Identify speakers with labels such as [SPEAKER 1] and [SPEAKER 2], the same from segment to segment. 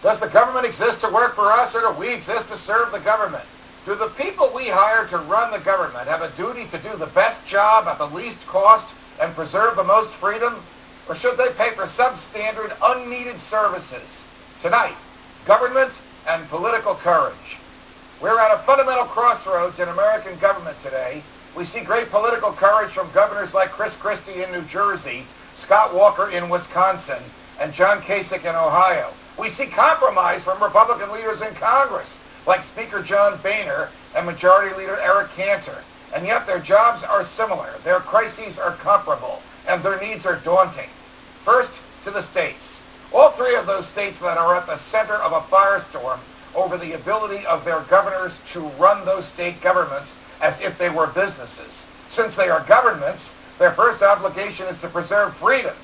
[SPEAKER 1] Does the government exist to work for us, or do we exist to serve the government? Do the people we hire to run the government have a duty to do the best job at the least cost and preserve the most freedom? Or should they pay for substandard, unneeded services? Tonight, government and political courage. We're at a fundamental crossroads in American government today. We see great political courage from governors like Chris Christie in New Jersey, Scott Walker in Wisconsin, and John Kasich in Ohio. We see compromise from Republican leaders in Congress, like Speaker John Boehner and Majority Leader Eric Cantor. And yet their jobs are similar, their crises are comparable, and their needs are daunting. First, to the states. All three of those states that are at the center of a firestorm over the ability of their governors to run those state governments as if they were businesses. Since they are governments, their first obligation is to preserve freedom,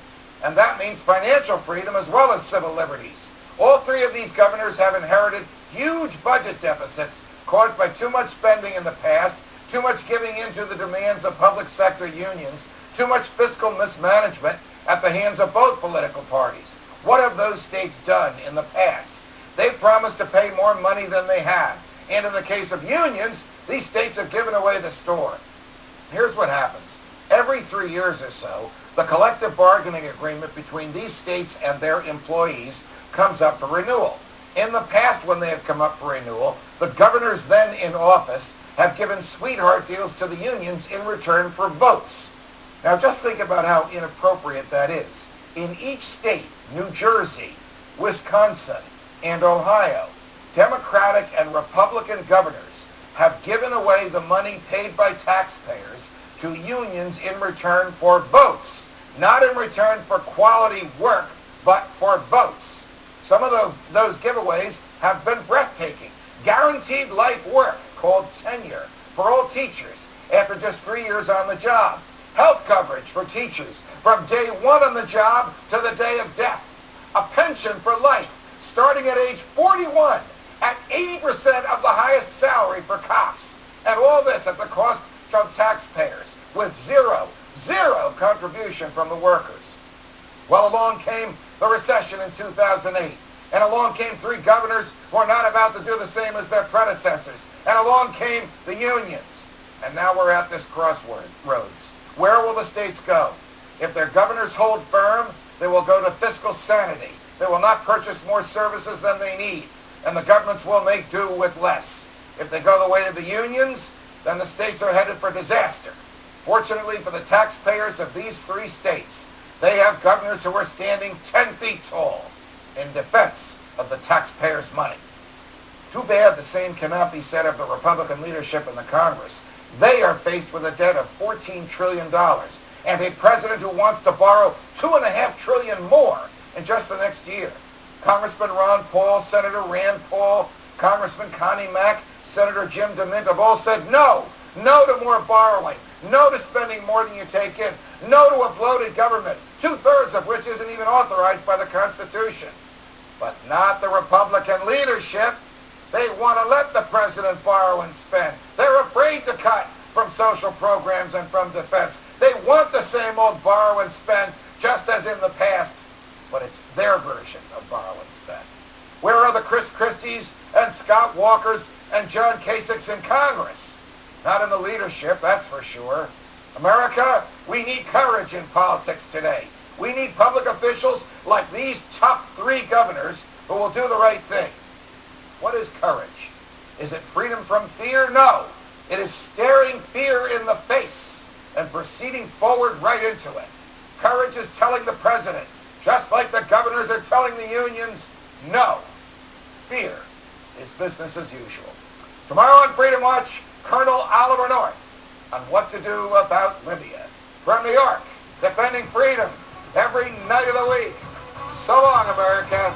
[SPEAKER 1] and that means financial freedom as well as civil liberties. All three of these governors have inherited huge budget deficits caused by too much spending in the past, too much giving in to the demands of public sector unions, too much fiscal mismanagement at the hands of both political parties. What have those states done in the past? They've promised to pay more money than they have. And in the case of unions, these states have given away the store. Here's what happens. Every 3 years or so, the collective bargaining agreement between these states and their employees comes up for renewal. In the past, when they have come up for renewal, the governors then in office have given sweetheart deals to the unions in return for votes. Now just think about how inappropriate that is. In each state, New Jersey, Wisconsin, and Ohio, Democratic and Republican governors have given away the money paid by taxpayers to unions in return for votes. Not in return for quality work, but for votes. Some of those giveaways have been breathtaking. Guaranteed life work, called tenure, for all teachers after just 3 years on the job. Health coverage for teachers from day one on the job to the day of death. A pension for life starting at age 41 at 80% of the highest salary for cops. And all this at the cost of taxpayers with zero contribution from the workers. Well, along came the recession in 2008. And along came three governors who are not about to do the same as their predecessors. And along came the unions. And now we're at this crossroads. Where will the states go? If their governors hold firm, they will go to fiscal sanity. They will not purchase more services than they need, and the governments will make do with less. If they go the way of the unions, then the states are headed for disaster. Fortunately for the taxpayers of these three states, they have governors who are standing 10 feet tall in defense of the taxpayers' money. Too bad the same cannot be said of the Republican leadership in the Congress. They are faced with a debt of $14 trillion and a president who wants to borrow $2.5 trillion more in just the next year. Congressman Ron Paul, Senator Rand Paul, Congressman Connie Mack, Senator Jim DeMint have all said no to more borrowing, no to spending more than you take in, no to a bloated government, 2/3 of which isn't even authorized by the Constitution. But not the Republican leadership. They want to let the president borrow and spend. They're afraid to cut from social programs and from defense. They want the same old borrow and spend, just as in the past, but it's their version of borrow and spend. Where are the Chris Christies and Scott Walkers and John Kasichs in Congress? Not in the leadership, that's for sure. America, we need courage in politics today. We need public officials like these tough three governors who will do the right thing. What is courage? Is it freedom from fear? No. It is staring fear in the face and proceeding forward right into it. Courage is telling the president, just like the governors are telling the unions, no. Fear is business as usual. Tomorrow on Freedom Watch, Colonel Oliver North on what to do about Libya. From New York, defending freedom every night of the week. So long, America.